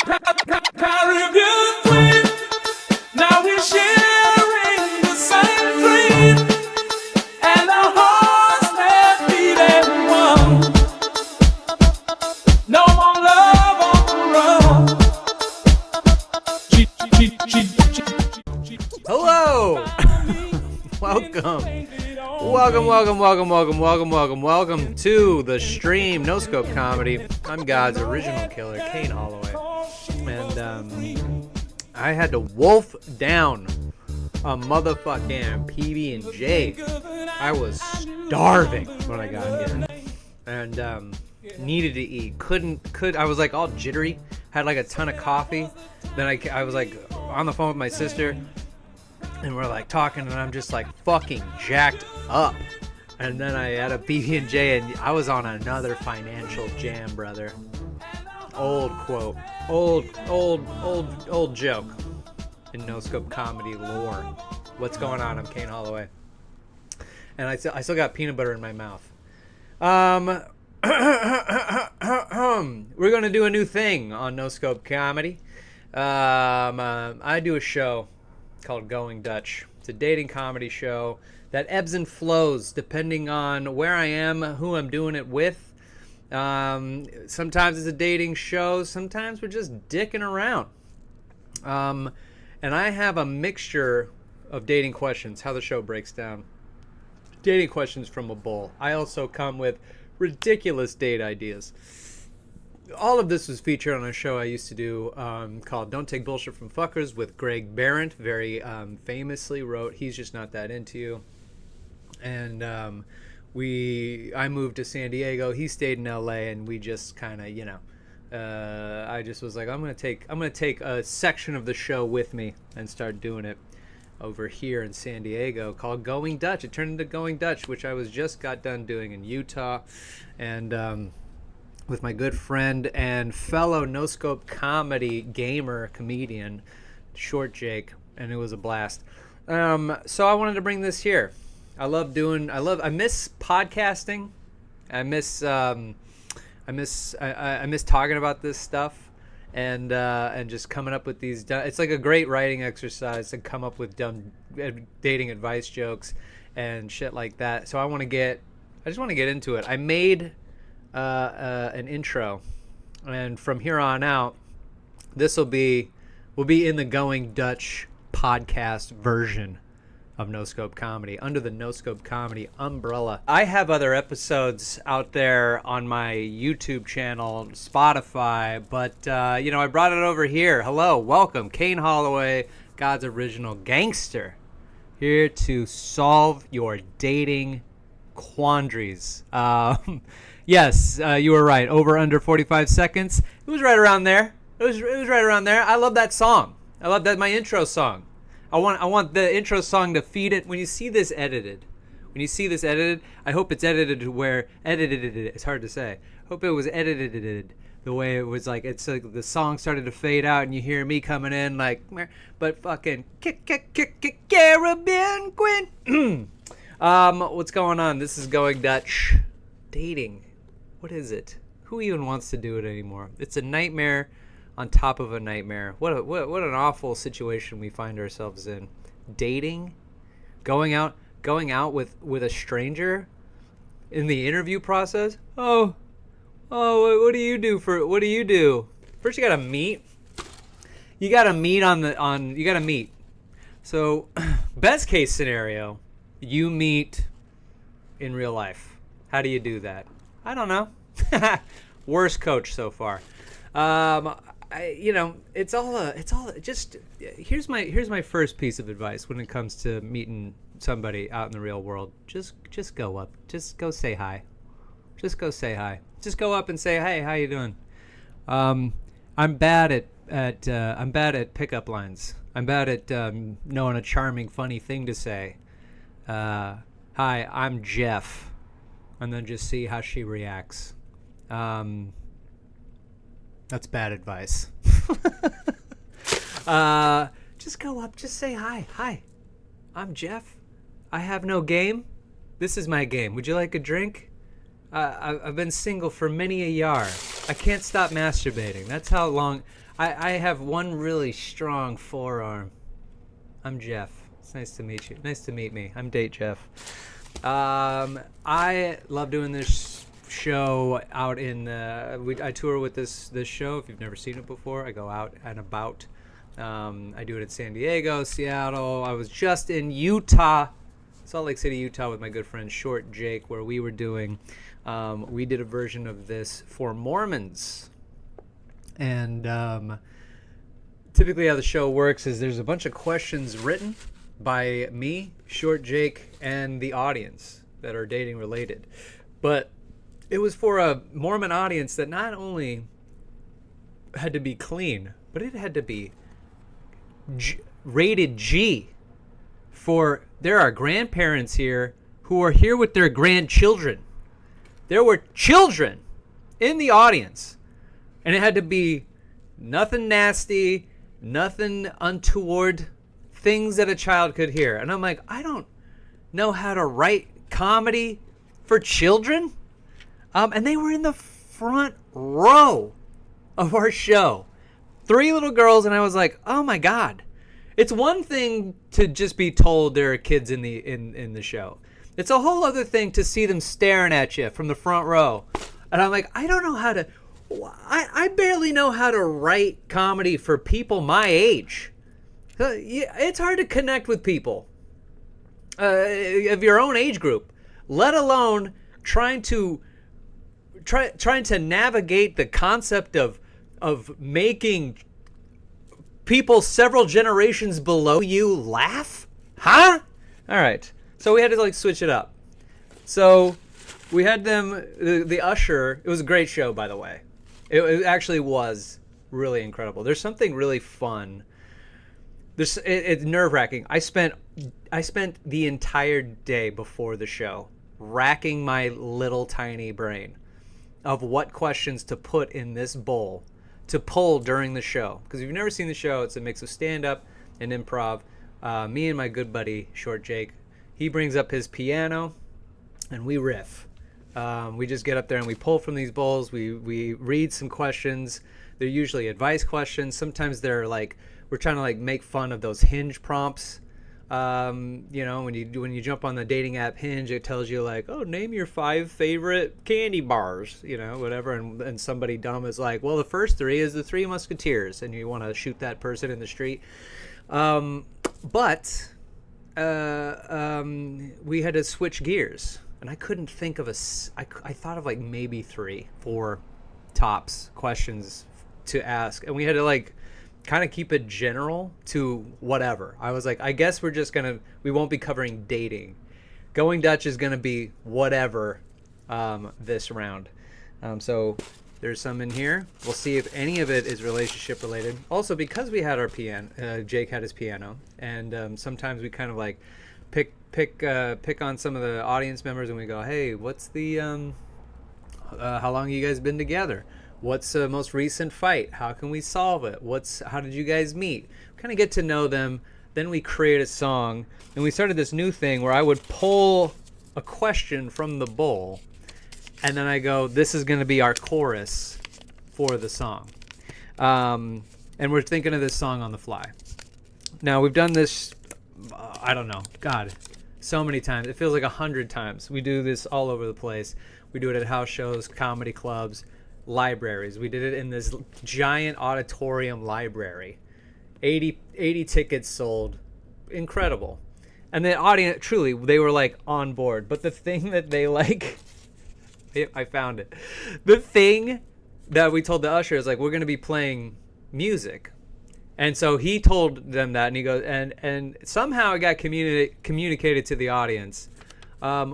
Caribbean queen, now we're sharing the same dream, and our hearts they're beating one. No more love on the run. Hello! Welcome to the stream, No Scope Comedy. I'm God's original killer, Kane Holloway. And I had to wolf down a motherfucking PB&J. I was starving when I got here. And needed to eat. I was like all jittery. Had like a ton of coffee. Then I was like on the phone with my sister. And we're like talking, and I'm just like fucking jacked up. And then I had a PB&J, and I was on another financial jam, brother. Old quote, old joke in No Scope Comedy lore. What's going on? I'm Kane Holloway, and I still got peanut butter in my mouth. We're gonna do a new thing on No Scope Comedy. I do a show called Going Dutch. It's a dating comedy show that ebbs and flows depending on where I am, who I'm doing it with. Sometimes it's a dating show, sometimes we're just dicking around. And I have a mixture of dating questions, how the show breaks down. Dating questions from a bowl. I also come with ridiculous date ideas. All of this was featured on a show I used to do called Don't Take Bullshit from Fuckers with Greg Behrendt. Very famously wrote He's Just Not That Into You. And I moved to San Diego. He stayed in LA, and we just kind of, I just was like, I'm gonna take a section of the show with me and start doing it over here in San Diego called Going Dutch. It turned into Going Dutch, which I got done doing in Utah, and with my good friend and fellow No Scope Comedy gamer comedian, Short Jake, and it was a blast. So I wanted to bring this here. I miss podcasting. I miss talking about this stuff, and just coming up with these. It's like a great writing exercise to come up with dumb dating advice jokes and shit like that. So I just want to get into it. I made an intro, and from here on out, we'll be in the Going Dutch podcast version of No Scope Comedy under the No Scope Comedy umbrella. I have other episodes out there on my YouTube channel, Spotify, but I brought it over here. Hello, welcome, Kane Holloway, God's original gangster, here to solve your dating quandaries. Yes, you were right. Over under 45 seconds. It was right around there. It was right around there. I love that song. I love that, my intro song. I want the intro song to feed it. When you see this edited, I hope it's edited to where it's hard to say. I hope it was edited the way it was like it's like the song started to fade out and you hear me coming in like, but fucking Caribbean Queen. What's going on? This is Going Dutch. Dating. What is it? Who even wants to do it anymore? It's a nightmare on top of a nightmare. What an awful situation we find ourselves in. Dating, going out with a stranger in the interview process. Oh, what do you do? First you gotta meet. You gotta meet. So, best case scenario, you meet in real life. How do you do that? I don't know. Worst coach so far. It's all just. Here's my first piece of advice when it comes to meeting somebody out in the real world. Just go up. Just go say hi. Just go say hi. Just go up and say, hey, how you doing? I'm bad at pickup lines. I'm bad at knowing a charming, funny thing to say. Hi, I'm Jeff. And then just see how she reacts. That's bad advice. Just go up, just say hi. Hi, I'm Jeff. I have no game. This is my game. Would you like a drink? I've been single for many a year. I can't stop masturbating. That's how long. I have one really strong forearm. I'm Jeff. It's nice to meet you. Nice to meet me. I'm Date Jeff. I love doing this show out in. I tour with this show. If you've never seen it before, I go out and about. I do it in San Diego, Seattle. I was just in Utah, Salt Lake City, Utah, with my good friend Short Jake, where we were doing. We did a version of this for Mormons. And typically how the show works is there's a bunch of questions written by me, Short Jake, and the audience that are dating related. But it was for a Mormon audience that not only had to be clean, but it had to be rated G. For there are grandparents here who are here with their grandchildren. There were children in the audience. And it had to be nothing nasty, nothing untoward, things that a child could hear. And I'm like, I don't know how to write comedy for children. And they were in the front row of our show. 3 little girls, and I was like, oh my God. It's one thing to just be told there are kids in the show. It's a whole other thing to see them staring at you from the front row. And I'm like, I don't know how to... I barely know how to write comedy for people my age. It's hard to connect with people of your own age group, let alone trying to navigate the concept of making people several generations below you laugh. Huh? All right. So we had to switch it up. So we had them, the usher. It was a great show, by the way. It actually was really incredible. There's something really fun. It's nerve-wracking. I spent the entire day before the show racking my little tiny brain of what questions to put in this bowl to pull during the show. Because if you've never seen the show, it's a mix of stand-up and improv. Me and my good buddy, Short Jake, he brings up his piano, and we riff. We just get up there and we pull from these bowls. We read some questions. They're usually advice questions. Sometimes they're we're trying to make fun of those Hinge prompts. When you jump on the dating app Hinge, it tells you oh, name your 5 favorite candy bars, whatever. And somebody dumb is like, well, the first 3 is the 3 Musketeers, and you want to shoot that person in the street. But we had to switch gears. And I couldn't think of I thought of maybe 3, 4 tops questions to ask. And we had to kind of keep it general to whatever. I was like, I guess we won't be covering dating. Going Dutch is going to be whatever this round. So there's some in here. We'll see if any of it is relationship related. Also, because we had our piano, Jake had his piano. And sometimes we kind of pick on some of the audience members, and we go, hey, what's the how long you guys been together? What's the most recent fight? How can we solve it? How did you guys meet? Kind of get to know them. Then we create a song, and we started this new thing where I would pull a question from the bowl, and then I go, this is going to be our chorus for the song. And we're thinking of this song on the fly. Now, we've done this, I don't know, God, so many times. It feels like 100 times. We do this all over the place. We do it at house shows, comedy clubs, libraries. We did it in this giant auditorium library. 80 tickets sold. Incredible. And the audience, truly, they were on board. But the thing that they I found it. The thing that we told the usher is we're going to be playing music. And so he told them that, and he goes, and somehow it got communicated to the audience. They're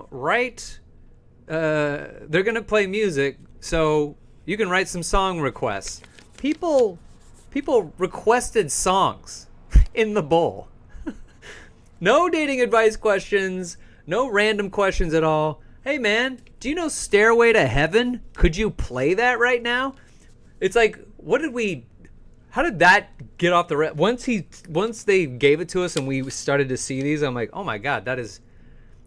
going to play music, so you can write some song requests. People requested songs in the bowl. No dating advice questions, no random questions at all. Hey man, do you know Stairway to Heaven? Could you play that right now? It's how did that get off the once they gave it to us and we started to see these, I'm like, oh my God,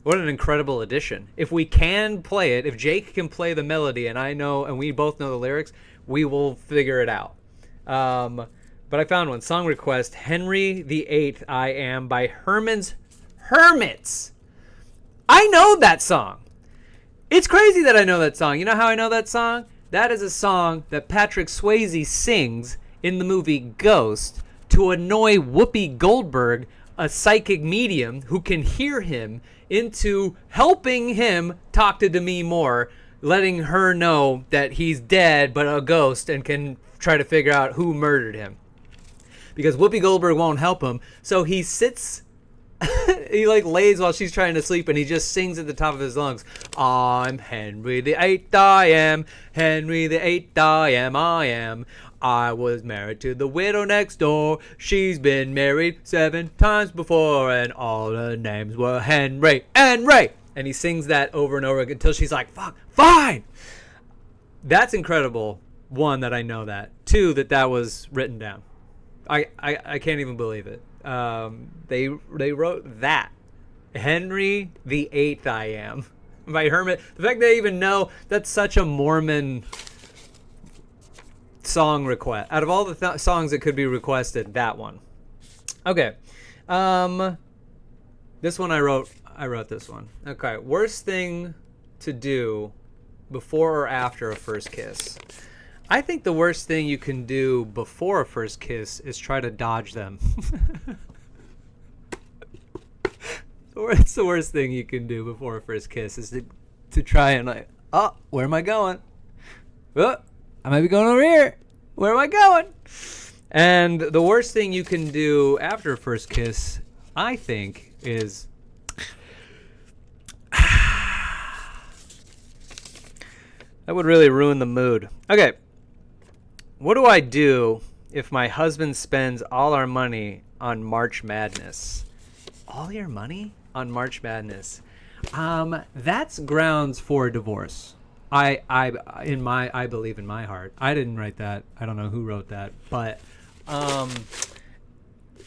what an incredible addition. If we can play it, if Jake can play the melody and we both know the lyrics, we will figure it out. But I found one. Song request, Henry VIII I Am by Herman's Hermits. I know that song. It's crazy that I know that song. You know how I know that song? That is a song that Patrick Swayze sings in the movie Ghost to annoy Whoopi Goldberg, a psychic medium who can hear him, into helping him talk to Demi Moore, letting her know that he's dead but a ghost and can try to figure out who murdered him. Because Whoopi Goldberg won't help him, so he sits... he like lays while she's trying to sleep, and he just sings at the top of his lungs, I'm Henry the Eighth, I am Henry the Eighth, I am. I was married to the widow next door. She's been married 7 times before, and all her names were Henry and Ray. And he sings that over and over again until she's like, fuck, fine. That's incredible. 1, that I know that. 2, that was written down. I can't even believe it. They wrote that. Henry the Eighth I Am by Hermit. The fact they even know, that's such a Mormon song request. Out of all the songs that could be requested, that one. Okay. This one I wrote this one. Okay. Worst thing to do before or after a first kiss. I think the worst thing you can do before a first kiss is try to dodge them. It's the worst thing you can do before a first kiss is to try and like, oh, where am I going? Oh, I might be going over here. Where am I going? And the worst thing you can do after a first kiss, I think, is that would really ruin the mood. Okay. What do I do if my husband spends all our money on March Madness? All your money on March Madness? That's grounds for divorce. I believe in my heart. I didn't write that. I don't know who wrote that, but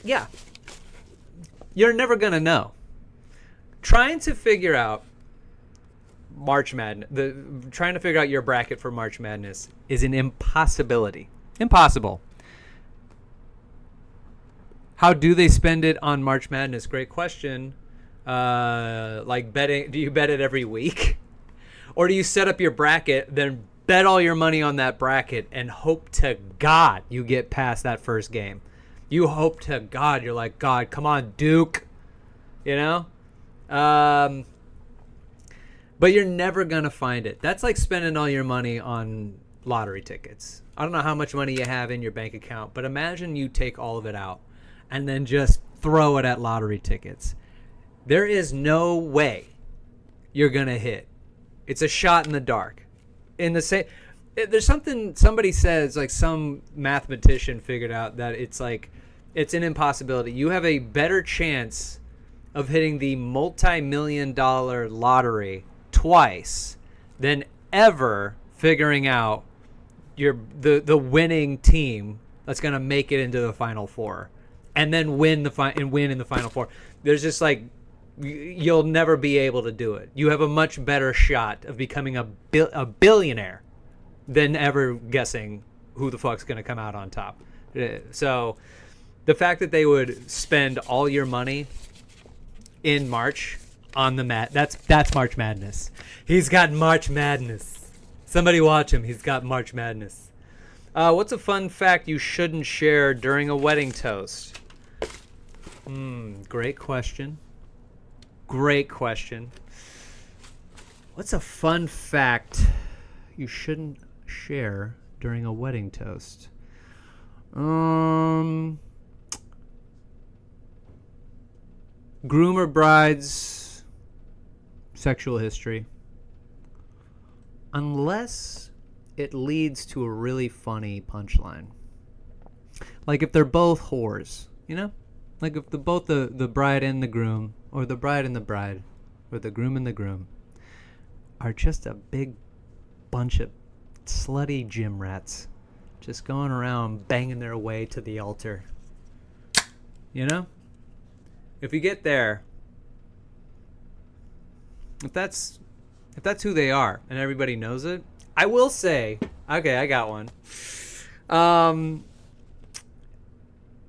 yeah. You're never going to know. Trying to figure out March Madness, trying to figure out your bracket for March Madness is an impossibility. Impossible. How do they spend it on March Madness? Great question. Like betting, do you bet it every week? Or do you set up your bracket, then bet all your money on that bracket and hope to God you get past that first game? You hope to God, you're like, God, come on, Duke. You know? But you're never going to find it. That's like spending all your money on lottery tickets. I don't know how much money you have in your bank account, but imagine you take all of it out and then just throw it at lottery tickets. There is no way you're going to hit. It's a shot in the dark. There's something somebody says, like some mathematician figured out that it's like, it's an impossibility. You have a better chance of hitting the multi-million-dollar lottery twice than ever figuring out the winning team that's going to make it into the Final Four and then win in the Final Four. There's just like, you'll never be able to do it. You have a much better shot of becoming a billionaire than ever guessing who the fuck's going to come out on top. So the fact that they would spend all your money in March on the that's March Madness. He's got March Madness. Somebody watch him. He's got March Madness. What's a fun fact you shouldn't share during a wedding toast? Great question. Great question. What's a fun fact you shouldn't share during a wedding toast? Groom or bride's sexual history. Unless it leads to a really funny punchline. Like if they're both whores, you know? Like if both the bride and the groom, or the bride and the bride, or the groom and the groom, are just a big bunch of slutty gym rats just going around banging their way to the altar. You know? If you get there, if that's who they are and everybody knows it, I will say Okay, I got one.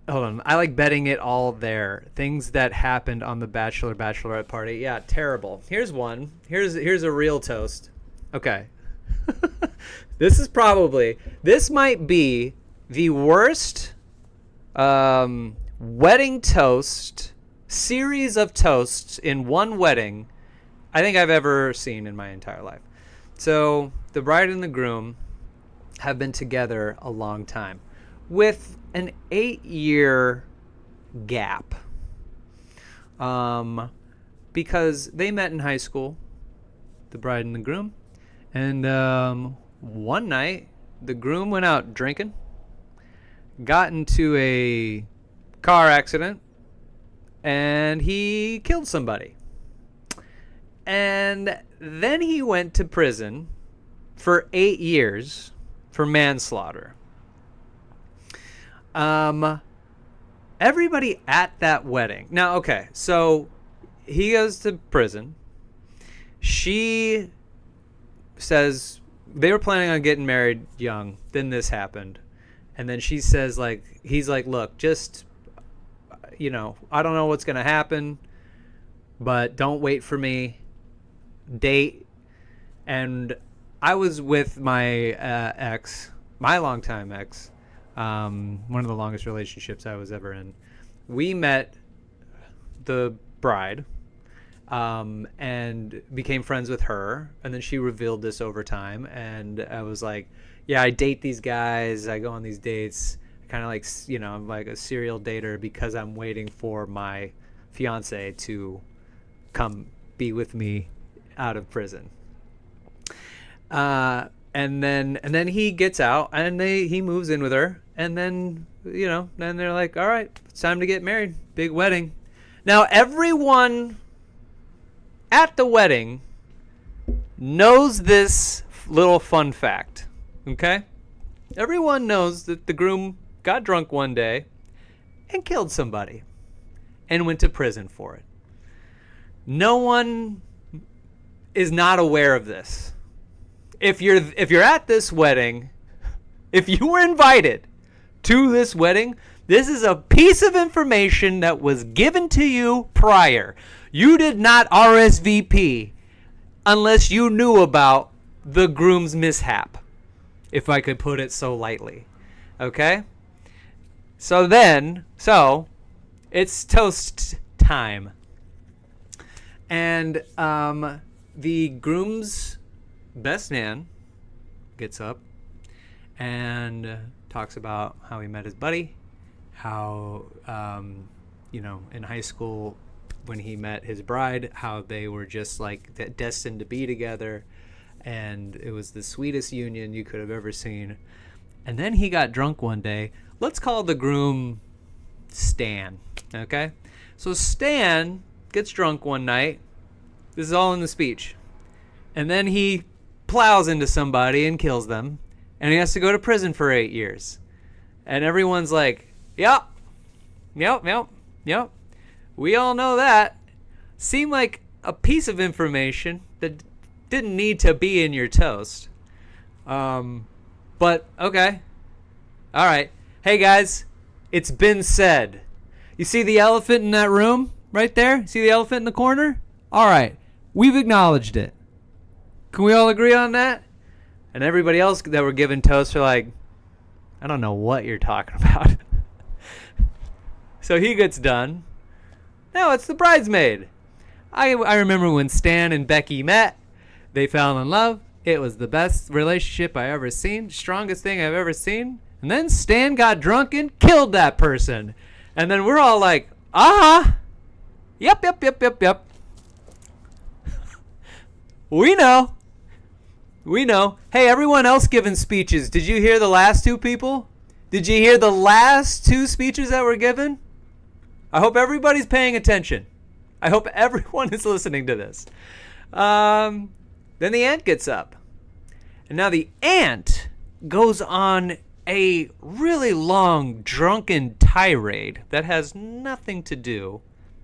Hold on. I like betting it all there. Things that happened on the Bachelorette party. Yeah, terrible. Here's one. Here's a real toast. Okay. This might be the worst wedding toast series of toasts in one wedding I think I've ever seen in my entire life. So the bride and the groom have been together a long time with an 8-year gap, because they met in high school, the bride and the groom, and one night the groom went out drinking, got into a car accident, and he killed somebody. And then he went to prison for 8 years for manslaughter. Everybody at that wedding. Now, okay, so he goes to prison. She says they were planning on getting married young. Then this happened. And then she says, like, he's like, look, just, I don't know what's going to happen, but don't wait for me. Date. And I was with my ex, my longtime ex, one of the longest relationships I was ever in. We met the bride, and became friends with her, and then she revealed this over time, and I was like, yeah, I date these guys, I go on these dates, kind of like, I'm like a serial dater because I'm waiting for my fiance to come be with me out of prison. And then he gets out, and he moves in with her, and then then they're like, all right, it's time to get married, big wedding. Now everyone at the wedding knows this little fun fact. Okay, everyone knows that the groom got drunk one day and killed somebody and went to prison for it. No one is not aware of this. If you're at this wedding, if you were invited to this wedding, this is a piece of information that was given to you prior. You did not RSVP unless you knew about the groom's mishap, if I could put it so lightly. Okay? So it's toast time. And the groom's best man gets up and talks about how he met his buddy, how in high school when he met his bride, how they were just like destined to be together, and it was the sweetest union you could have ever seen. And then he got drunk one day. Let's call the groom Stan. Okay, so Stan gets drunk one night. This is all in the speech. And then he plows into somebody and kills them. And he has to go to prison for 8 years. And everyone's like, yep. We all know that. Seemed like a piece of information that didn't need to be in your toast. But, okay. All right. Hey, guys. It's been said. You see the elephant in that room right there? See the elephant in the corner? All right. We've acknowledged it. Can we all agree on that? And everybody else that were given toasts are like, I don't know what you're talking about. So he gets done. Now it's the bridesmaid. I remember when Stan and Becky met. They fell in love. It was the best relationship I ever seen. Strongest thing I've ever seen. And then Stan got drunk and killed that person. And then we're all like, Yep. We know. Hey, everyone else giving speeches. Did you hear the last two people? Did you hear the last two speeches that were given? I hope everybody's paying attention. I hope everyone is listening to this. Then the aunt gets up. And now the aunt goes on a really long drunken tirade that has nothing to do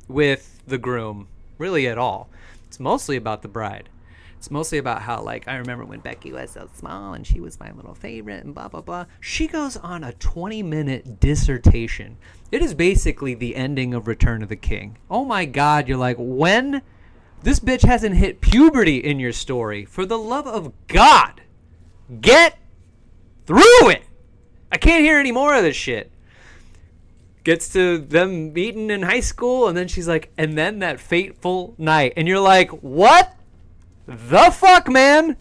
with the groom, really at all. It's mostly about the bride. It's mostly about how, like, I remember when Becky was so small and she was my little favorite and blah, blah, blah. She goes on a 20-minute dissertation. It is basically the ending of Return of the King. Oh my God, you're like, when? This bitch hasn't hit puberty in your story. For the love of God, get through it. I can't hear any more of this shit. Gets to them meeting in high school, and then she's like, and then that fateful night. And you're like, what the fuck, man?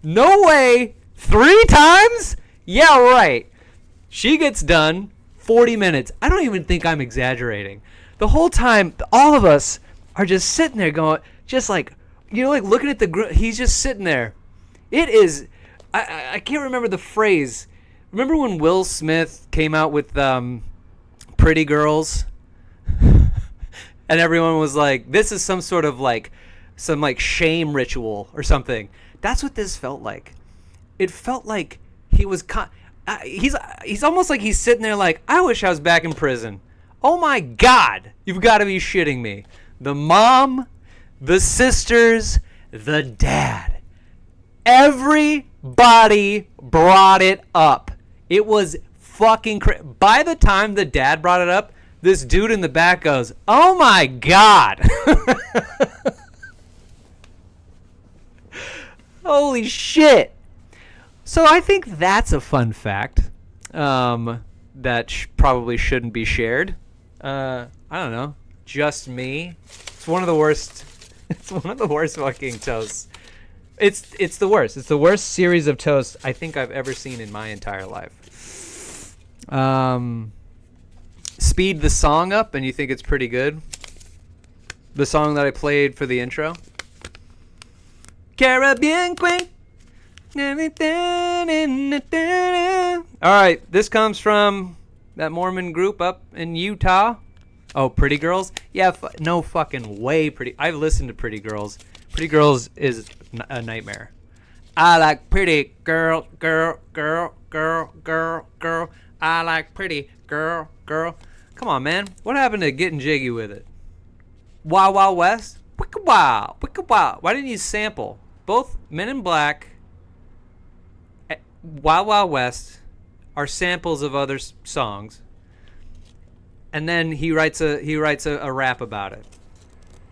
No way. 3 times? Yeah, right. She gets done. 40 minutes. I don't even think I'm exaggerating. The whole time, all of us are just sitting there going, just like, you know, like looking at the group. He's just sitting there. It is, I can't remember the phrase. Remember when Will Smith came out with Pretty Girls? And everyone was like, this is some sort of like, some like shame ritual or something. That's what this felt like. It felt like he was he's almost like he's sitting there like, I wish I was back in prison. Oh my God, you've got to be shitting me. The mom, the sisters, the dad, everybody brought it up. It was fucking crazy. By the time the dad brought it up, this dude in the back goes, oh my God. Holy shit. So I think that's a fun fact that probably shouldn't be shared. I don't know. Just me. It's one of the worst. It's one of the worst fucking toasts. It's the worst. It's the worst series of toasts I think I've ever seen in my entire life. Speed the song up and you think it's pretty good. The song that I played for the intro. Caribbean Queen. Alright, this comes from that Mormon group up in Utah. Oh, Pretty Girls? Yeah, no fucking way Pretty. I've listened to Pretty Girls. Pretty Girls is a nightmare. I like pretty girl, girl, girl, girl, girl, girl. I like pretty girl, girl. Come on, man. What happened to getting jiggy with it? Wild Wild West? Wicka wow, wicka wow. Why didn't you sample? Both Men in Black, Wild Wild West are samples of other songs, and then he writes a rap about it.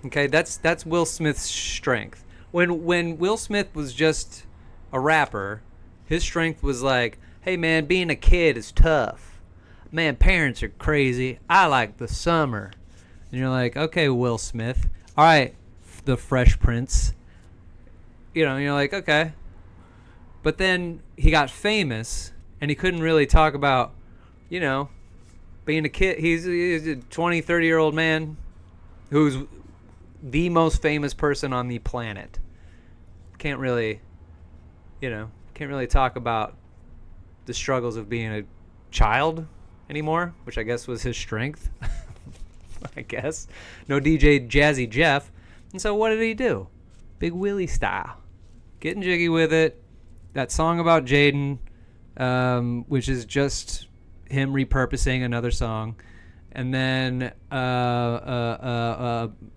Okay, that's Will Smith's strength. When Will Smith was just a rapper, his strength was like, hey man, being a kid is tough. Man, parents are crazy. I like the summer. And you're like, okay, Will Smith. All right, the Fresh Prince. You know, you're like, okay. But then he got famous, and he couldn't really talk about, you know, being a kid. He's a 20, 30-year-old man who's the most famous person on the planet. Can't really talk about the struggles of being a child anymore, which I guess was his strength. I guess. No DJ Jazzy Jeff. And so what did he do? Big Willie style. Getting jiggy with it. That song about Jaden, which is just him repurposing another song. And then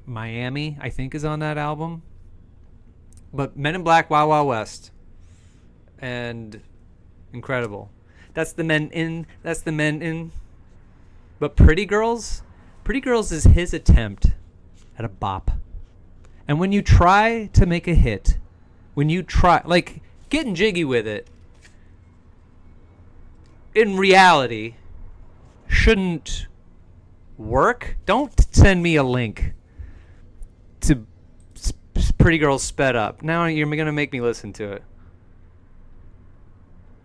Miami, I think, is on that album. But Men in Black, Wild Wild West. And incredible. That's the Men in. But Pretty Girls is his attempt at a bop. And when you try to make a hit, like getting jiggy with it, in reality, shouldn't work. Don't send me a link to Pretty Girls sped up. Now you're gonna make me listen to it.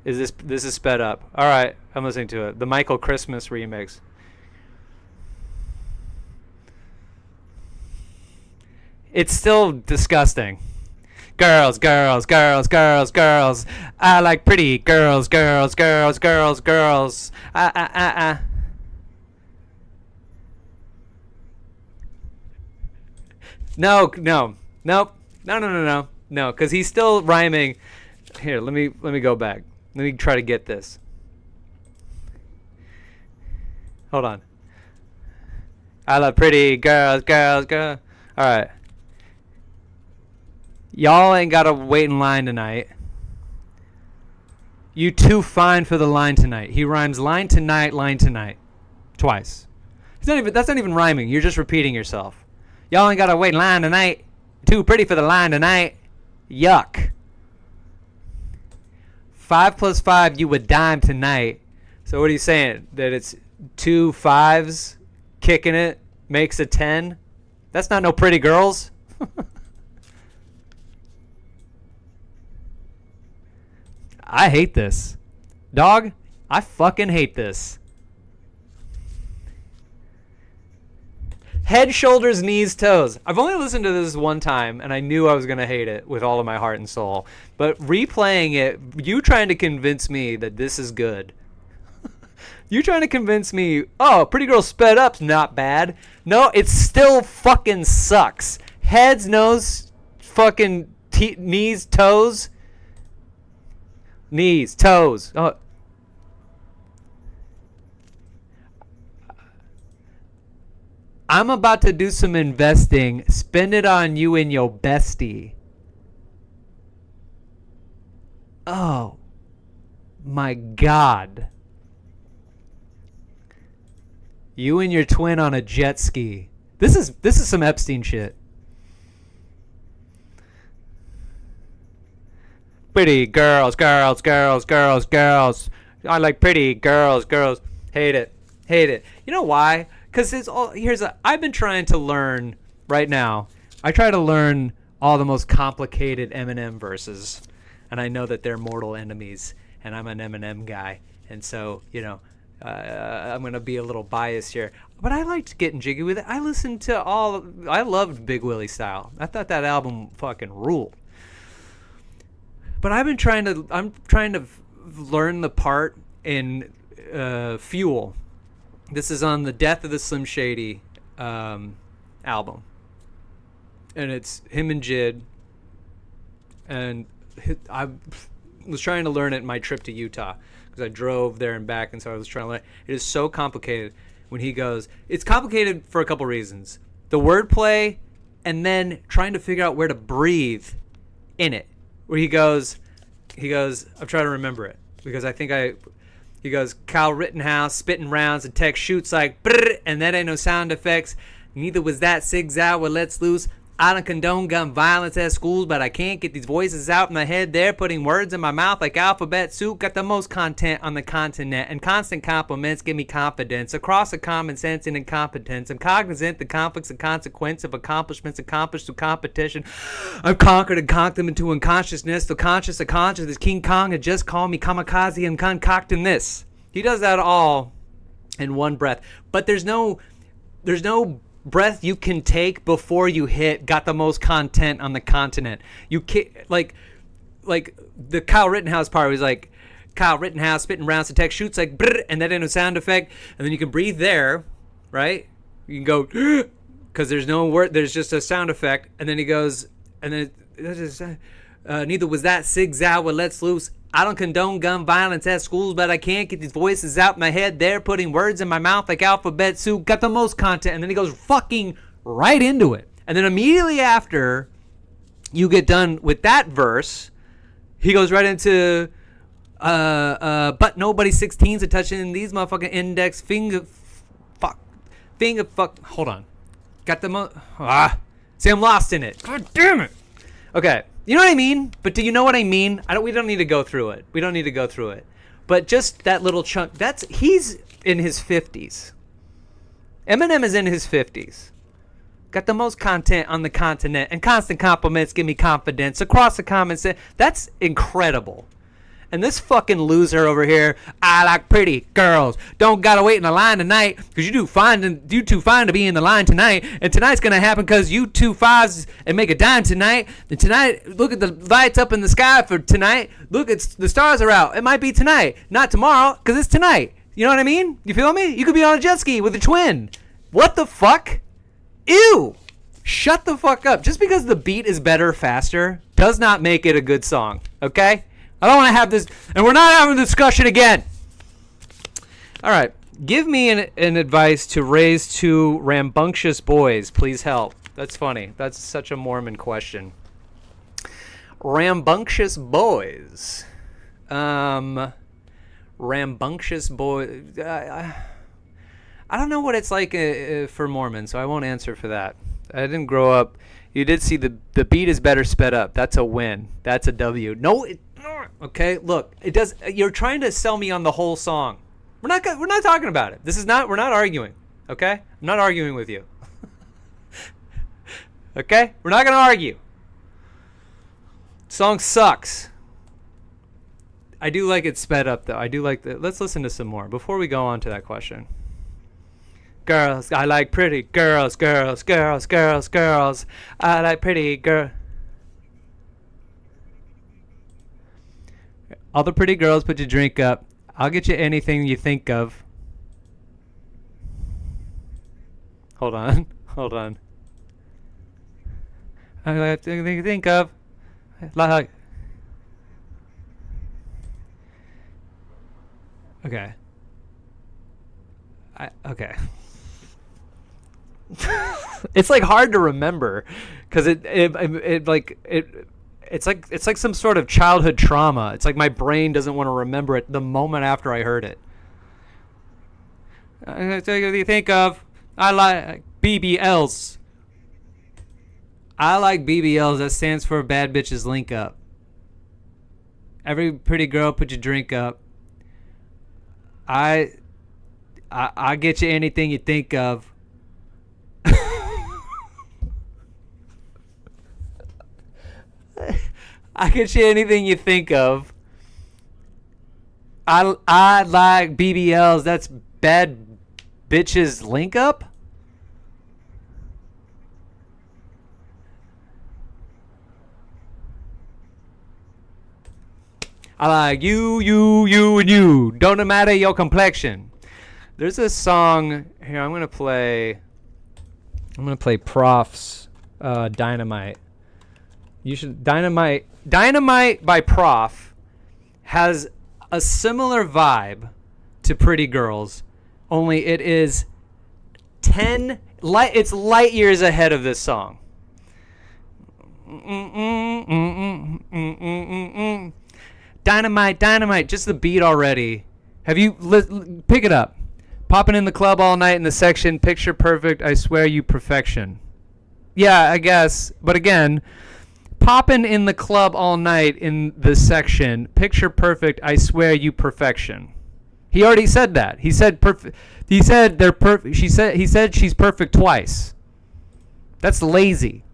This is sped up? All right, I'm listening to it. The Michael Christmas remix. It's still disgusting. Girls, girls, girls, girls, girls. I like pretty girls, girls, girls, girls, girls. No, because he's still rhyming. Here, let me go back. Let me try to get this. Hold on. I love pretty girls, girls, girls. All right. Y'all ain't gotta wait in line tonight. You too fine for the line tonight. He rhymes line tonight, twice. That's not even rhyming. You're just repeating yourself. Y'all ain't gotta wait in line tonight. Too pretty for the line tonight. Yuck. 5 plus 5, you a dime tonight. So what are you saying? That it's 2 5s kicking it makes a 10? That's not no pretty girls. I hate this. Dog, I fucking hate this. Head, shoulders, knees, toes. I've only listened to this one time, and I knew I was going to hate it with all of my heart and soul. But replaying it, you trying to convince me that this is good. You trying to convince me, oh, Pretty Girl Sped Up's not bad. No, it still fucking sucks. Heads, nose, fucking knees, toes. Knees, toes. Oh. I'm about to do some investing. Spend it on you and your bestie. Oh my God. You and your twin on a jet ski. This is some Epstein shit. Pretty girls. I like pretty girls. Hate it. You know why? Because I've been trying to learn right now. I try to learn all the most complicated Eminem verses, and I know that they're mortal enemies, and I'm an Eminem guy, and so I'm gonna be a little biased here, but I liked getting jiggy with it. I loved Big Willie Style. I thought that album fucking ruled. But I'm trying to learn the part in Fuel. This is on the Death of the Slim Shady album. And it's him and Jid. And I was trying to learn it in my trip to Utah because I drove there and back, and so I was trying to learn. It is so complicated when he goes. It's complicated for a couple reasons. The wordplay, and then trying to figure out where to breathe in it. Where he goes, I'm trying to remember it because he goes, Kyle Rittenhouse spitting rounds and tech shoots like brrr, and that ain't no sound effects. Neither was that zigzag with Let's Loose. I don't condone gun violence at schools, but I can't get these voices out in my head. They're putting words in my mouth like alphabet soup. Got the most content on the continent, and constant compliments give me confidence. Across the common sense and incompetence, I'm cognizant the conflicts and consequence of accomplishments accomplished through competition. I've conquered and conked them into unconsciousness. The conscious this King Kong had just called me kamikaze and concocting this. He does that all in one breath, but there's no breath you can take before you hit got the most content on the continent. You can't, like the Kyle Rittenhouse part was like Kyle Rittenhouse spitting rounds to tech shoots like brrr, and that ain't a sound effect, and then you can breathe there, right? You can go because there's no word, there's just a sound effect, and then he goes, and then neither was that zigzag with Let's Loose. I don't condone gun violence at schools, but I can't get these voices out in my head. They're putting words in my mouth like alphabet soup. Got the most content. And then he goes fucking right into it. And then immediately after you get done with that verse, he goes right into, but nobody 16s are touching these motherfucking index finger fuck. Hold on. Got the see, I'm lost in it. God damn it. Okay. You know what I mean? But do you know what I mean? We don't need to go through it. But just that little chunk, he's in his 50s. Eminem is in his 50s. Got the most content on the continent, and constant compliments give me confidence across the common sense. That's incredible. And this fucking loser over here, I like pretty girls. Don't gotta wait in the line tonight because you too fine to be in the line tonight. And tonight's gonna happen because you 2 5s and make a dime tonight. And tonight, look at the lights up in the sky for tonight. Look, the stars are out. It might be tonight, not tomorrow, because it's tonight. You know what I mean? You feel me? You could be on a jet ski with a twin. What the fuck? Ew. Shut the fuck up. Just because the beat is better faster does not make it a good song. Okay? I don't want to have this, and we're not having a discussion again. All right. Give me an advice to raise 2 rambunctious boys. Please help. That's funny. That's such a Mormon question. Rambunctious Boys. Rambunctious Boys. I don't know what it's like for Mormon, so I won't answer for that. I didn't grow up. You did see the beat is better sped up. That's a win. That's a W. No, okay. Look, it does. You're trying to sell me on the whole song. We're not talking about it. We're not arguing. Okay, I'm not arguing with you. Okay, we're not gonna argue. Song sucks. I do like it sped up though. I do like the. Let's listen to some more before we go on to that question. Girls, I like pretty girls, girls, girls, girls, girls. I like pretty girl. All the pretty girls, put your drink up. I'll get you anything you think of. Hold on, hold on. I like anything you think of. Like. Okay. Okay. It's like hard to remember because it's like some sort of childhood trauma. It's like my brain doesn't want to remember it the moment after I heard it. What do you think of? I like BBLs. I like BBLs. That stands for Bad Bitches Link Up. Every pretty girl, put your drink up. I get you anything you think of. I get you anything you think of. I like BBLs. That's Bad Bitches Link Up. I like you, and you. Don't matter your complexion. There's a song here. I'm gonna play Prof's Dynamite. You should Dynamite by Prof has a similar vibe to Pretty Girls, only it is it's light years ahead of this song. Dynamite, just the beat already. Have you pick it up? Popping in the club all night in the section, picture perfect, I swear you perfection. Yeah, I guess, but again, popping in the club all night in the section, picture perfect, I swear you perfection. He already said that. He said perfect. He said they're perfect. He said she's perfect twice. That's lazy.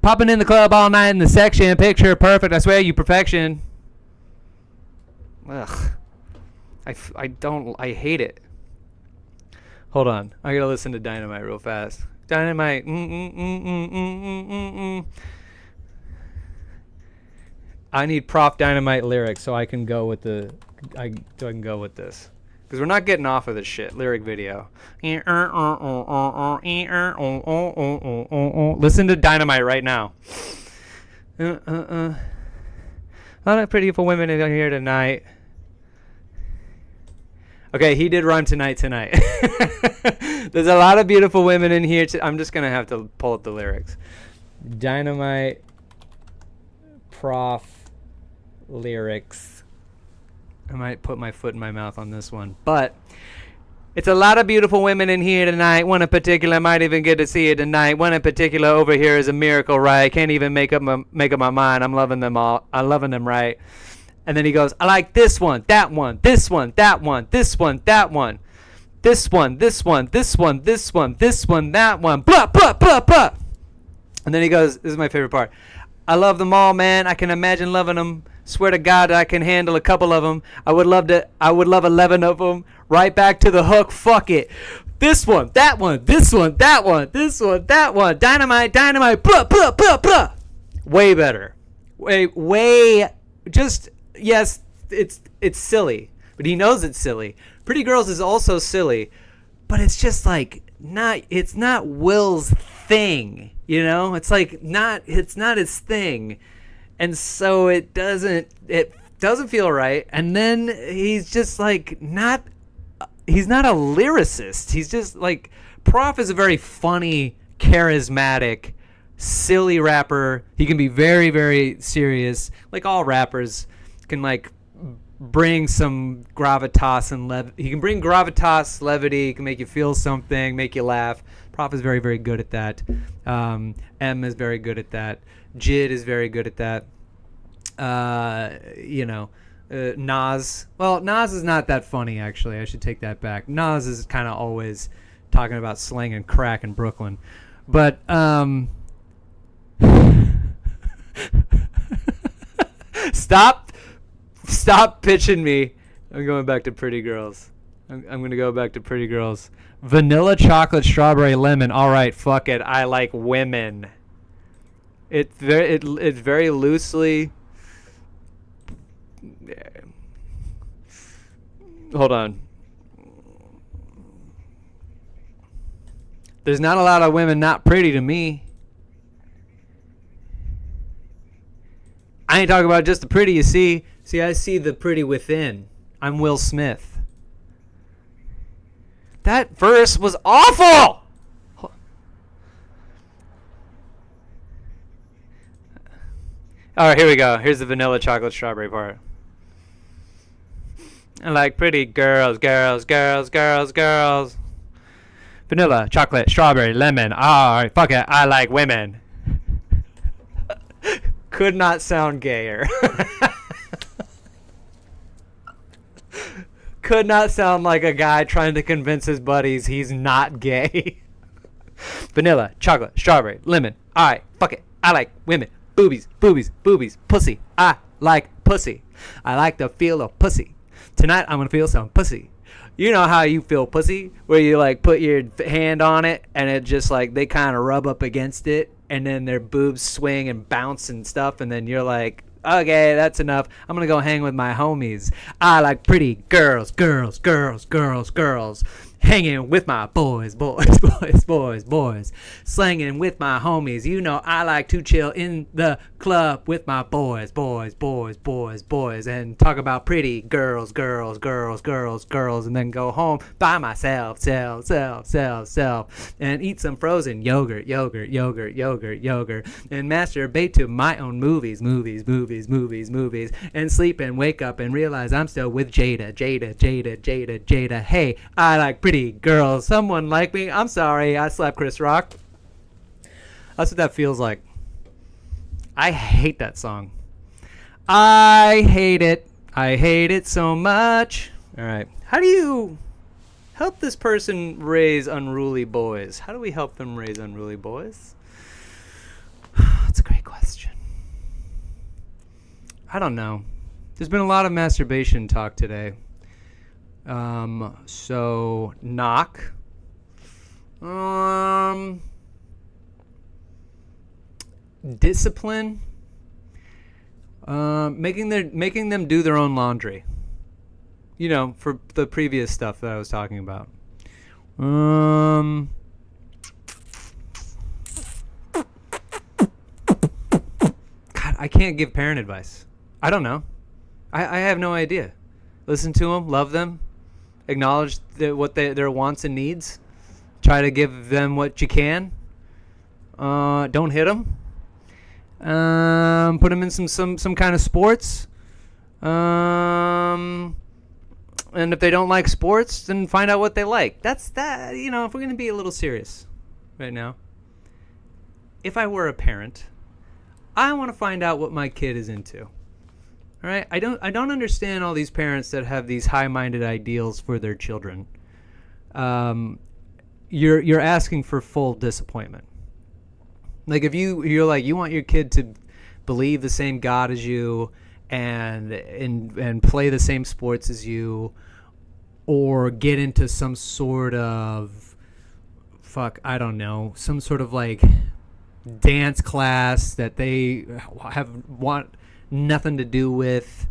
Popping in the club all night in the section, picture perfect, I swear you perfection. Ugh. I hate it. Hold on. I gotta listen to Dynamite real fast. Dynamite. I need Prof Dynamite lyrics so I can go with this. Because we're not getting off of this shit. Lyric video. Listen to Dynamite right now. A lot of pretty beautiful women in here tonight. Okay, he did rhyme tonight. There's a lot of beautiful women in here. I'm just going to have to pull up the lyrics. Dynamite Prof lyrics. I might put my foot in my mouth on this one. But it's a lot of beautiful women in here tonight. One in particular, might even get to see it tonight. One in particular over here is a miracle, right? Can't even make up my mind. I'm loving them all. I'm loving them, right? And then he goes, I like this one, that one, this one, that one, this one, that one, this one, this one, this one, this one, this one, that one, blah, blah, blah, blah. And then he goes, this is my favorite part. I love them all, man. I can imagine loving them. Swear to God I can handle a couple of them. I would love 11 of them. Right back to the hook. Fuck it. This one, that one, this one, that one, this one, that one. Dynamite, blah, blah, blah, blah. Way better. Way, just, yes, it's silly. But he knows it's silly. Pretty Girls is also silly. But it's just like, it's not Will's thing. You know? It's like, it's not his thing. And so it doesn't feel right. And then he's just like he's not a lyricist. He's just like, Prof is a very funny, charismatic silly rapper. He can be very, very serious. Like all rappers can like bring some gravitas and he can bring gravitas, levity. He can make you feel something, make you laugh. Prof is very, very good at that. M is very good at that. Jid is very good at that. Nas. Well, Nas is not that funny, actually. I should take that back. Nas is kind of always talking about slang and crack in Brooklyn. But, Stop pitching me. I'm going back to Pretty Girls. I'm going to go back to Pretty Girls. Vanilla, chocolate, strawberry, lemon. All right, fuck it. I like women. It's very loosely. Hold on. There's not a lot of women not pretty to me. I ain't talking about just the pretty you see. See, I see the pretty within. I'm Will Smith. That verse was awful! Alright, here we go. Here's the vanilla, chocolate, strawberry part. I like pretty girls, girls, girls, girls, girls. Vanilla, chocolate, strawberry, lemon. Alright, fuck it. I like women. Could not sound gayer. Could not sound like a guy trying to convince his buddies he's not gay. Vanilla, chocolate, strawberry, lemon. Alright, fuck it. I like women. Boobies, boobies, boobies, pussy. I like pussy. I like the feel of pussy. Tonight I'm gonna feel some pussy. You know how you feel pussy? Where you like put your hand on it and it just like they kind of rub up against it and then their boobs swing and bounce and stuff and then you're like, okay, that's enough. I'm gonna go hang with my homies. I like pretty girls, girls, girls, girls, girls. Hanging with my boys, boys, boys, boys, boys. Slanging with my homies. You know I like to chill in the club with my boys, boys, boys, boys, boys. And talk about pretty girls, girls, girls, girls, girls. And then go home by myself, self. And eat some frozen yogurt, yogurt, yogurt, yogurt, yogurt. And masturbate to my own movies. And sleep and wake up and realize I'm still with Jada. Hey, I like pretty girls. Someone like me. I'm sorry, I slapped Chris Rock. That's what that feels like. I hate that song. I hate it. I hate it so much. All right. How do you help this person raise unruly boys? How do we help them raise unruly boys? That's a great question. I don't know. There's been a lot of masturbation talk today. So knock. Discipline. Making them do their own laundry. You know, for the previous stuff that I was talking about. God, I can't give parent advice. I don't know. I have no idea. Listen to them, love them, acknowledge their wants and needs. Try to give them what you can. Don't hit them. Put them in some kind of sports. And if they don't like sports, then find out what they like. That's that. You know, if we're gonna be a little serious right now, if I were a parent, I want to find out what my kid is into. All right, I don't understand all these parents that have these high-minded ideals for their children. You're asking for full disappointment. Like if you're like you want your kid to believe the same God as you and play the same sports as you, or get into some sort of some sort of like dance class that they want nothing to do with.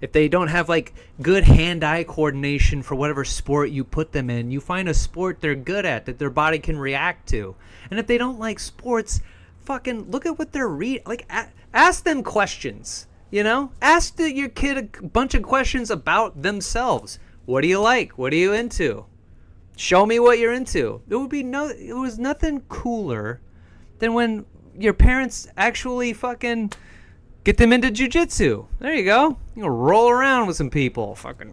If they don't have like good hand-eye coordination for whatever sport you put them in, you find a sport they're good at that their body can react to. And if they don't like sports, fucking look at what they're reading. Like ask them questions, you know? Ask your kid a bunch of questions about themselves. What do you like? What are you into? Show me what you're into. There was nothing cooler than when your parents actually fucking get them into jujitsu. There you go. You know, roll around with some people. Fucking.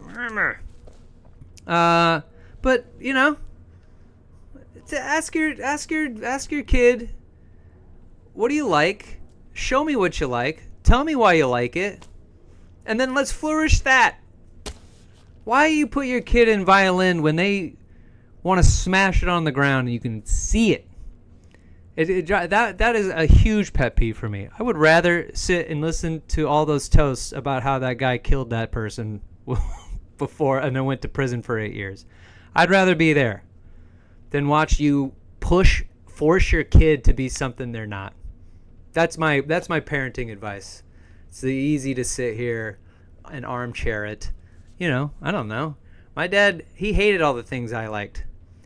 But you know, to ask your kid, what do you like? Show me what you like. Tell me why you like it, and then let's flourish that. Why you put your kid in violin when they want to smash it on the ground and you can see it? That is a huge pet peeve for me. I would rather sit and listen to all those toasts about how that guy killed that person before and then went to prison for 8 years. I'd rather be there than watch you force your kid to be something they're not. That's my parenting advice. It's easy to sit here and armchair it. You know, I don't know. My dad, he hated all the things I liked.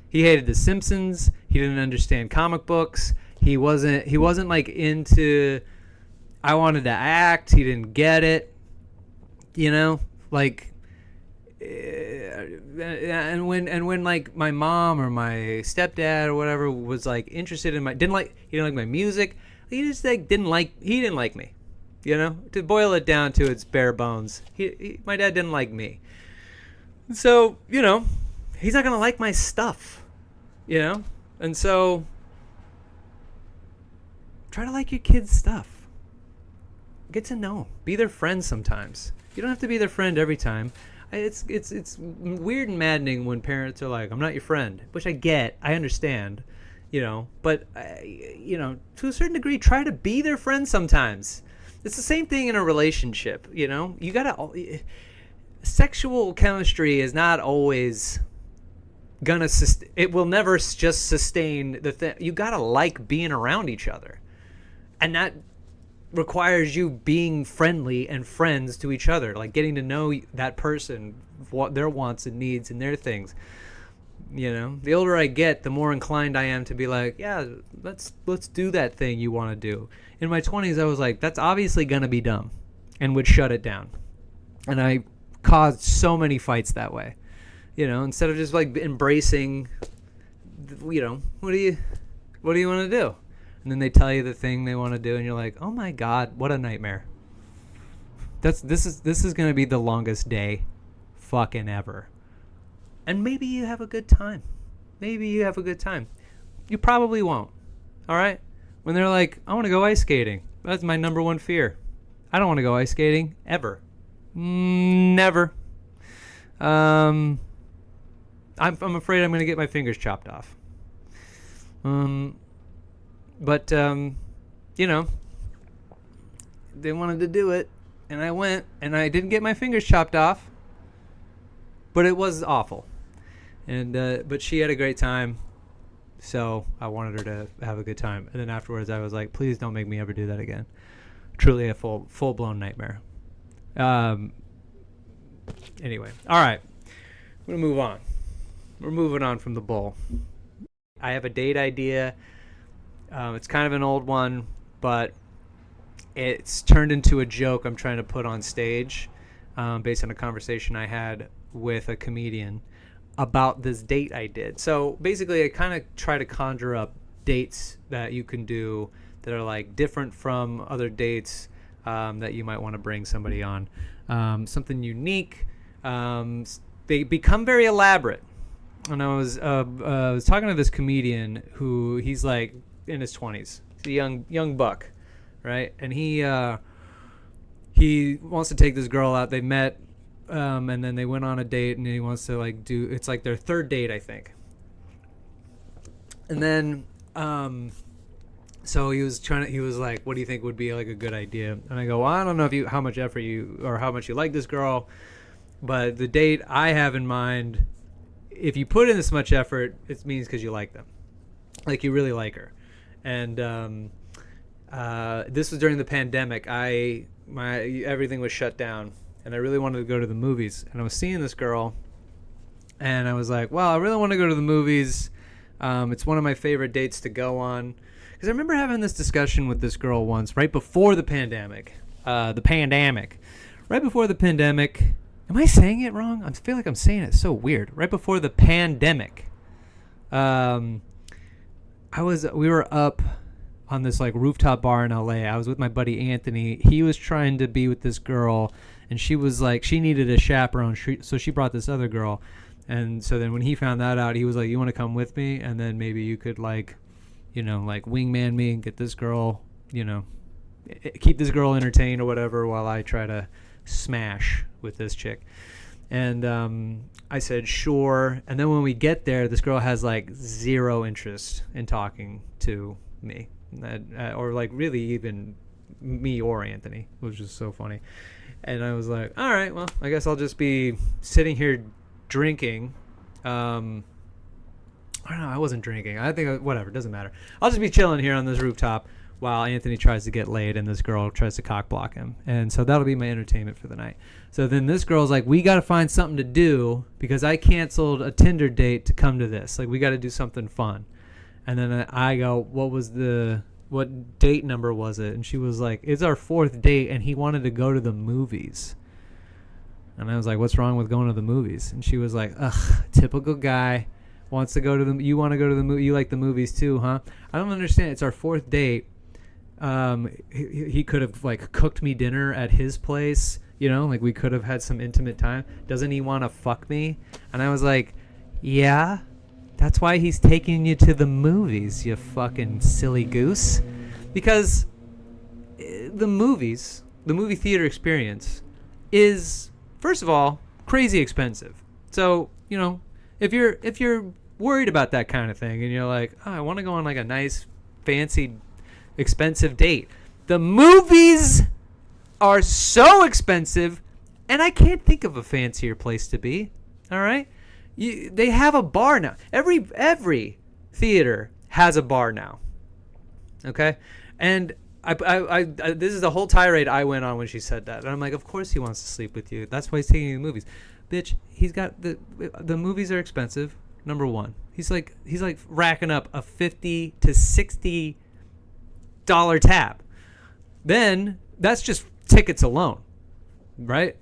He hated The Simpsons. He didn't understand comic books. He wasn't like into I wanted to act. He didn't get it. You know, like and when like my mom or my stepdad or whatever was like interested in he didn't like my music. He just like didn't like me. You know, to boil it down to its bare bones, my dad didn't like me. So, you know, he's not going to like my stuff, you know? And so, try to like your kids' stuff. Get to know them. Be their friend sometimes. You don't have to be their friend every time. It's weird and maddening when parents are like, I'm not your friend, which I get. I understand, you know. But, you know, to a certain degree, try to be their friend sometimes. It's the same thing in a relationship, you know? You got to... Sexual chemistry is not always gonna it will never just sustain the thing. You gotta like being around each other, and that requires you being friendly and friends to each other, like getting to know that person, what their wants and needs and their things. You know, the older I get, the more inclined I am to be like, yeah, let's do that thing you want to do. In my 20s, I was like, that's obviously gonna be dumb, and would shut it down. And I caused so many fights that way, you know, instead of just like embracing, you know, what do you want to do? And then they tell you the thing they want to do and you're like, oh my God, what a nightmare. This is going to be the longest day fucking ever. And maybe you have a good time. You probably won't. All right. When they're like, I want to go ice skating. That's my number one fear. I don't want to go ice skating ever. Never. I'm afraid I'm going to get my fingers chopped off. But you know, they wanted to do it, and I went, and I didn't get my fingers chopped off, but it was awful. And but she had a great time, so I wanted her to have a good time. And then afterwards, I was like, please don't make me ever do that again. Truly a full-blown nightmare. Anyway, all right, I'm gonna move on. We're moving on from the bowl. I have a date idea. It's kind of an old one, but it's turned into a joke I'm trying to put on stage, based on a conversation I had with a comedian about this date I did. So basically, I kind of try to conjure up dates that you can do that are like different from other dates. That you might want to bring somebody on. Something unique. They become very elaborate. And I was talking to this comedian who he's like in his 20s. He's a young buck, right? And he wants to take this girl out. They met, and then they went on a date, and he wants to like it's like their third date, I think. And then so he was like, what do you think would be like a good idea? And I go, well, I don't know how much effort how much you like this girl, but the date I have in mind, if you put in this much effort, it means because you like them, like you really like her. And this was during the pandemic. Everything was shut down, and I really wanted to go to the movies. And I was seeing this girl, and I was like, well, I really want to go to the movies. It's one of my favorite dates to go on. Because I remember having this discussion with this girl once, right before the pandemic. Right before the pandemic. Am I saying it wrong? I feel like I'm saying it so weird. Right before the pandemic. We were up on this like rooftop bar in LA. I was with my buddy Anthony. He was trying to be with this girl, and she was like, she needed a chaperone, so she brought this other girl. And so then when he found that out, he was like, you want to come with me? And then maybe you could like, you know, like wingman me and get this girl, you know, keep this girl entertained or whatever while I try to smash with this chick. And I said, sure. And then when we get there, this girl has like zero interest in talking to me, or like really even me or Anthony, which is so funny. And I was like, all right, well, I guess I'll just be sitting here drinking. I don't know, I wasn't drinking. I think, whatever, doesn't matter. I'll just be chilling here on this rooftop while Anthony tries to get laid and this girl tries to cock block him. And so that'll be my entertainment for the night. So then this girl's like, we got to find something to do because I canceled a Tinder date to come to this. Like, we got to do something fun. And then I go, what date number was it? And she was like, it's our 4th date, and he wanted to go to the movies. And I was like, what's wrong with going to the movies? And she was like, ugh, typical guy. Wants to go to the, you want to go to the movie, you like the movies too, huh? I don't understand. It's our 4th date. He could have like cooked me dinner at his place, you know, like we could have had some intimate time. Doesn't he want to fuck me? And I was like, yeah, that's why he's taking you to the movies, you fucking silly goose. Because the movie theater experience is, first of all, crazy expensive. So, you know, if you're worried about that kind of thing and you're like, oh, I want to go on like a nice, fancy, expensive date, the movies are so expensive, and I can't think of a fancier place to be. All right, they have a bar now. Every theater has a bar now. Okay, and I this is the whole tirade I went on when she said that, and I'm like, of course he wants to sleep with you. That's why he's taking you to the movies. Bitch, he's got the movies are expensive. Number one, he's like racking up a $50 to $60 tab. Then that's just tickets alone, right?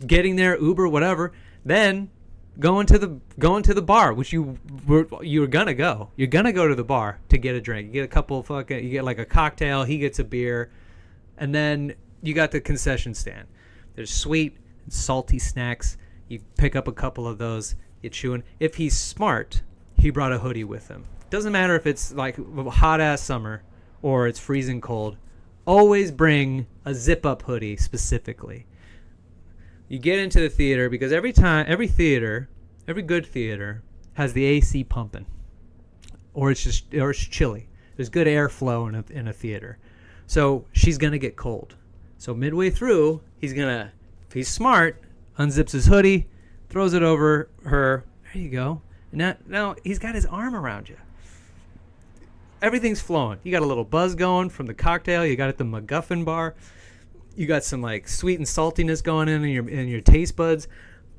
Getting there, Uber, whatever. Then going to the bar, which you're gonna go. You're gonna go to the bar to get a drink. You get a couple you get like a cocktail. He gets a beer, and then you got the concession stand. There's sweet and salty snacks. You pick up a couple of those, you chewing. If he's smart, he brought a hoodie with him. Doesn't matter if it's like hot ass summer or it's freezing cold. Always bring a zip up hoodie specifically. You get into the theater because every good theater has the AC pumping, or it's chilly. There's good airflow in a theater, so she's gonna get cold. So midway through, if he's smart, unzips his hoodie, throws it over her. There you go. And now he's got his arm around you. Everything's flowing. You got a little buzz going from the cocktail. You got at the MacGuffin bar. You got some like sweet and saltiness going in your taste buds.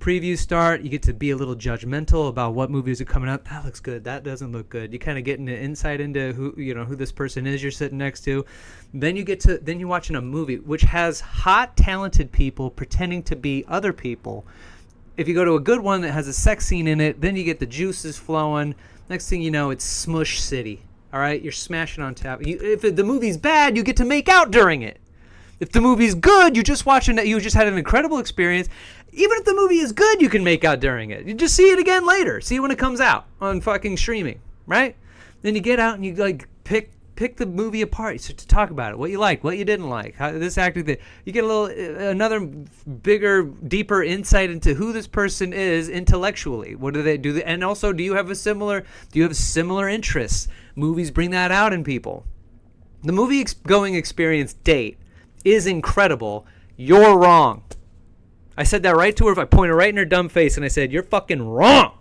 Previews start. You get to be a little judgmental about what movies are coming out. That looks good. That doesn't look good. You kind of get an insight into who this person is you're sitting next to. Then you're watching a movie which has hot, talented people pretending to be other people. If you go to a good one that has a sex scene in it, then you get the juices flowing. Next thing you know, it's Smush City. All right, you're smashing on tap. If the movie's bad, you get to make out during it. If the movie's good, you just had an incredible experience. Even if the movie is good, you can make out during it. You just see it again later. See it when it comes out on fucking streaming, right? Then you get out and you like pick the movie apart. You start to talk about it, what you liked, what you didn't like, how this actor did. You get another bigger, deeper insight into who this person is intellectually. What do they do? And also, do you have similar interests? Movies bring that out in people. The movie going experience date is incredible. You're wrong. I said that right to her. I pointed right in her dumb face and I said, you're fucking wrong.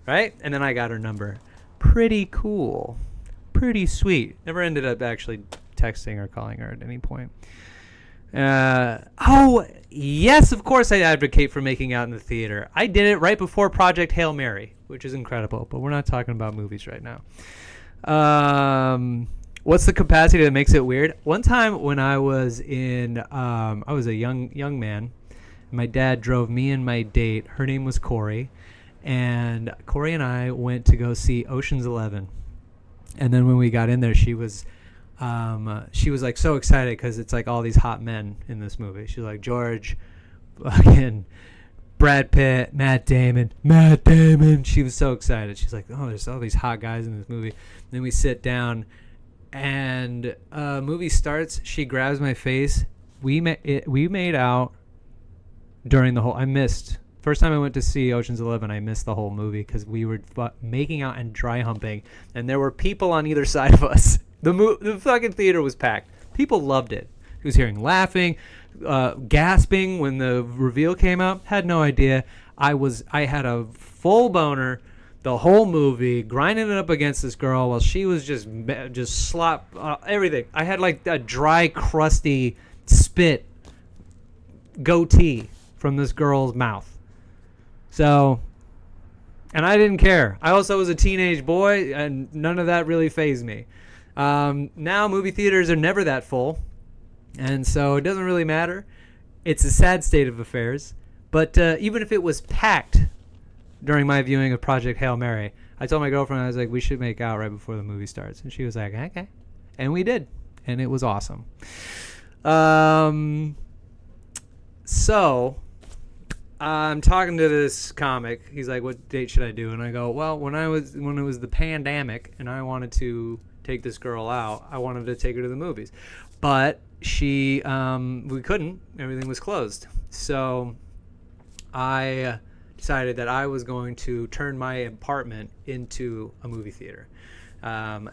Right? And then I got her number. Pretty cool. Pretty sweet. Never ended up actually texting or calling her at any point. Oh, yes, of course I advocate for making out in the theater. I did it right before Project Hail Mary, which is incredible. But we're not talking about movies right now. What's the capacity that makes it weird? One time when I was I was a young man. My dad drove me and my date. Her name was Corey. And Corey and I went to go see Ocean's 11. And then when we got in there, she was she was like so excited because it's like all these hot men in this movie. She's like George, fucking Brad Pitt, Matt Damon. She was so excited. She's like, oh, there's all these hot guys in this movie. And then we sit down, and movie starts. She grabs my face. We made out during the whole. I missed. First time I went to see Ocean's 11, I missed the whole movie because we were making out and dry humping, and there were people on either side of us. The fucking theater was packed. People loved it. He was hearing laughing, gasping when the reveal came out. Had no idea. I had a full boner the whole movie, grinding it up against this girl while she was just slop everything. I had like a dry, crusty spit goatee from this girl's mouth. So, and I didn't care. I also was a teenage boy, and none of that really fazed me. Now movie theaters are never that full, and so it doesn't really matter. It's a sad state of affairs. But even if it was packed during my viewing of Project Hail Mary, I told my girlfriend, I was like, we should make out right before the movie starts. And she was like, okay. And we did. And it was awesome. So I'm talking to this comic. He's like, what date should I do? And I go, well, when it was the pandemic and I wanted to take this girl out, I wanted to take her to the movies. But we couldn't. Everything was closed. So I decided that I was going to turn my apartment into a movie theater.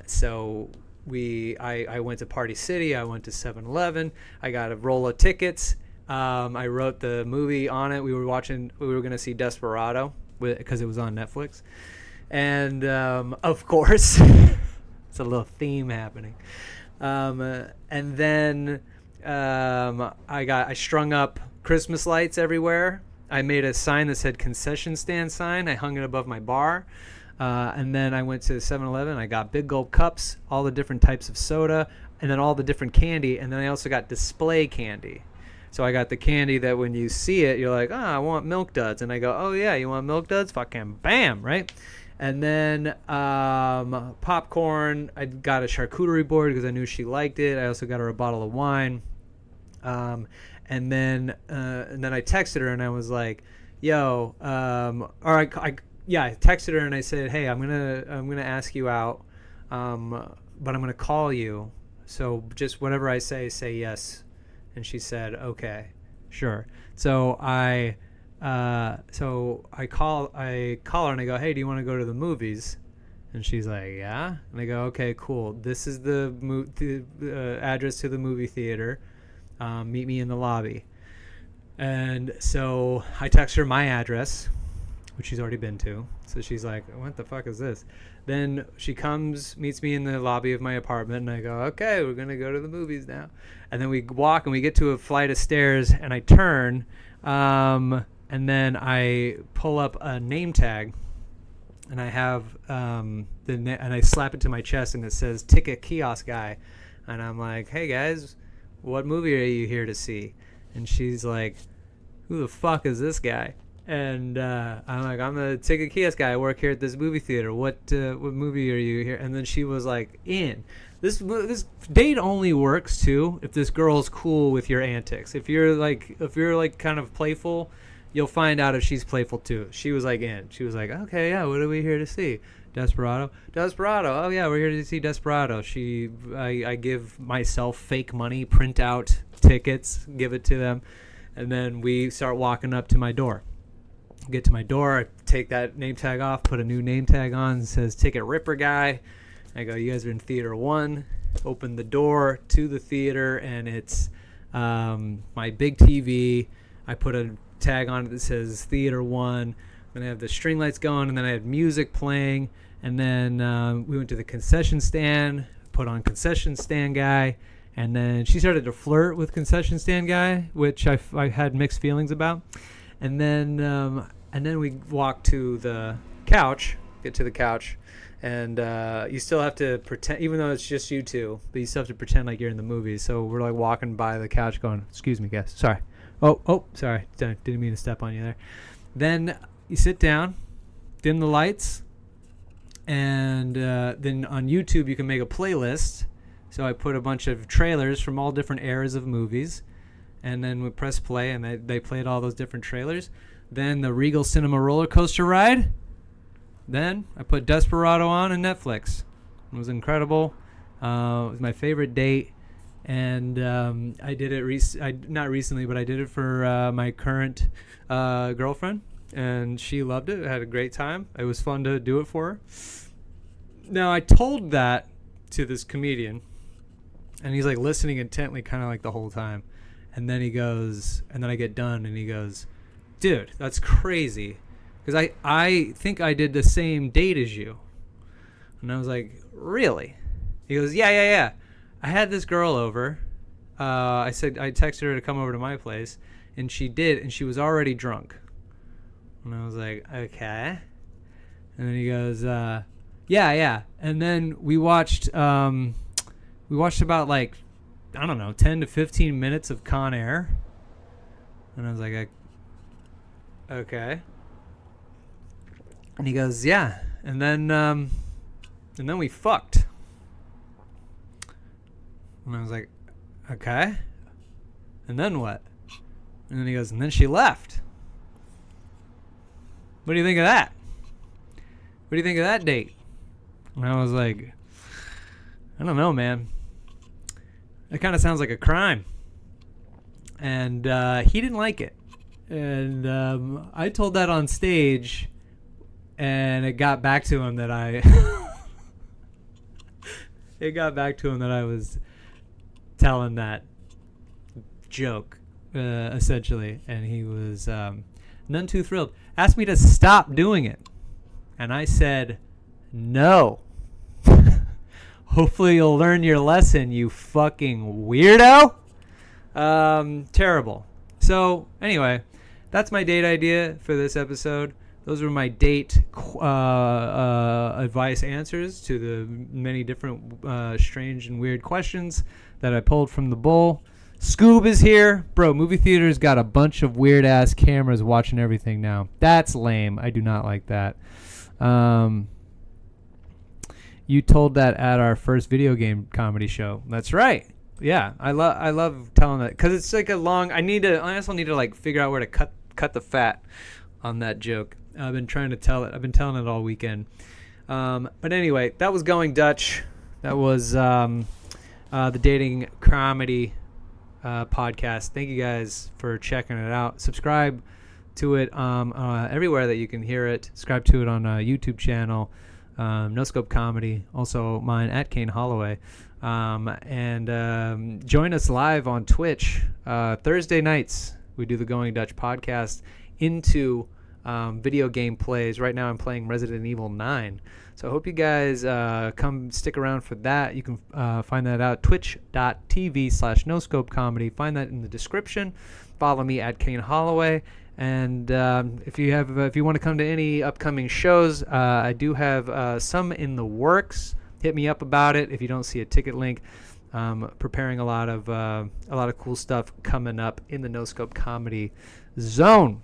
So I went to Party City. I went to 7-Eleven. I got a roll of tickets. I wrote the movie on it. We were going to see Desperado because it was on Netflix. And of course, it's a little theme happening. And then I strung up Christmas lights everywhere. I made a sign that said concession stand sign. I hung it above my bar. And then I went to 7-Eleven. I got big gold cups, all the different types of soda, and then all the different candy. And then I also got display candy. So I got the candy that when you see it, you're like, I want Milk Duds. And I go, oh, yeah, you want Milk Duds? Fucking bam, right? And then popcorn. I got a charcuterie board because I knew she liked it. I also got her a bottle of wine. And then I texted her and I was like, yo, I texted her and I said, hey, I'm gonna ask you out, but I'm gonna call you. So just whatever I say yes. And she said, okay, sure. So I call her and I go, hey, do you want to go to the movies? And she's like, yeah. And I go, okay, cool. This is the address to the movie theater. Meet me in the lobby. And so I text her my address, which she's already been to. So she's like, what the fuck is this? Then she comes, meets me in the lobby of my apartment, and I go, okay, we're going to go to the movies now. And then we walk, and we get to a flight of stairs, and I turn, and then I pull up a name tag, and I have and I slap it to my chest, and it says, Ticket Kiosk Guy. And I'm like, hey, guys, what movie are you here to see? And she's like, who the fuck is this guy? And I'm like, I'm the ticket kiosk guy. I work here at this movie theater. What movie are you here? And then she was like, in. This date only works too if this girl's cool with your antics. If you're like kind of playful, you'll find out if she's playful too. She was like in. She was like, okay, yeah, what are we here to see? Desperado. Oh yeah, we're here to see Desperado. I give myself fake money, print out tickets, give it to them, and then we start walking up to my door. Get to my door, I take that name tag off, put a new name tag on, it says Ticket Ripper Guy. I go, you guys are in Theater 1. Open the door to the theater, and it's my big TV. I put a tag on it that says Theater 1. Then I have the string lights going, and then I had music playing. And then we went to the concession stand, put on Concession Stand Guy. And then she started to flirt with Concession Stand Guy, which I had mixed feelings about. And then we walk to the couch, get to the couch, and you still have to pretend, even though it's just you two, but you still have to pretend like you're in the movie. So we're like walking by the couch going, excuse me, guys, sorry. Oh, sorry, didn't mean to step on you there. Then you sit down, dim the lights, and then on YouTube you can make a playlist So I put a bunch of trailers from all different eras of movies, and then we press play, and they played all those different trailers. Then the Regal Cinema roller coaster ride. Then I put Desperado on and Netflix. It was incredible. It was my favorite date, and I did it not recently, but I did it for my current girlfriend, and she loved it. I had a great time. It was fun to do it for her. Now I told that to this comedian, and he's like listening intently, kind of like the whole time, and then he goes, and then I get done, and he goes, "Dude, that's crazy, because I think I did the same date as you." And I was like, "Really?" He goes, yeah. I had this girl over. I texted her to come over to my place, and she did, and she was already drunk. And I was like, okay. And then he goes, yeah. And then we watched about like, I don't know, 10 to 15 minutes of Con Air. And I was like, okay. And he goes, yeah. And then we fucked. And I was like, okay. And then what? And then he goes, and then she left. What do you think of that? What do you think of that date? And I was like, I don't know, man. That kind of sounds like a crime. And he didn't like it. And I told that on stage, and it got back to him that I was telling that joke, essentially, and he was none too thrilled. Asked me to stop doing it, and I said no. Hopefully you'll learn your lesson, you fucking weirdo. Terrible. So anyway, that's my date idea for this episode. Those were my date advice answers to the many different strange and weird questions that I pulled from the bowl. Scoob is here. Bro, movie theaters got a bunch of weird-ass cameras watching everything now. That's lame. I do not like that. You told that at our first video game comedy show. That's right. Yeah, I love telling that, because it's like a long... I also need to like figure out where to cut the fat on that joke. I've been trying to tell it. I've been telling it all weekend. But anyway, that was Going Dutch. That was the dating comedy podcast. Thank you guys for checking it out. Subscribe to it everywhere that you can hear it. Subscribe to it on a YouTube channel, No Scope Comedy. Also mine at Kane Holloway. And join us live on Twitch Thursday nights. We do the Going Dutch podcast into video game plays. Right now I'm playing Resident Evil 9. So I hope you guys come stick around for that. You can find that out, twitch.tv/noscopecomedy. Find that in the description. Follow me at Kane Holloway. And if you want to come to any upcoming shows, I do have some in the works. Hit me up about it if you don't see a ticket link. Preparing a lot of cool stuff coming up in the No Scope Comedy zone.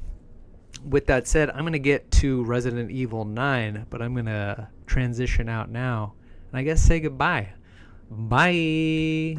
With that said, I'm going to get to Resident Evil 9, but I'm going to transition out now. And I guess say goodbye. Bye.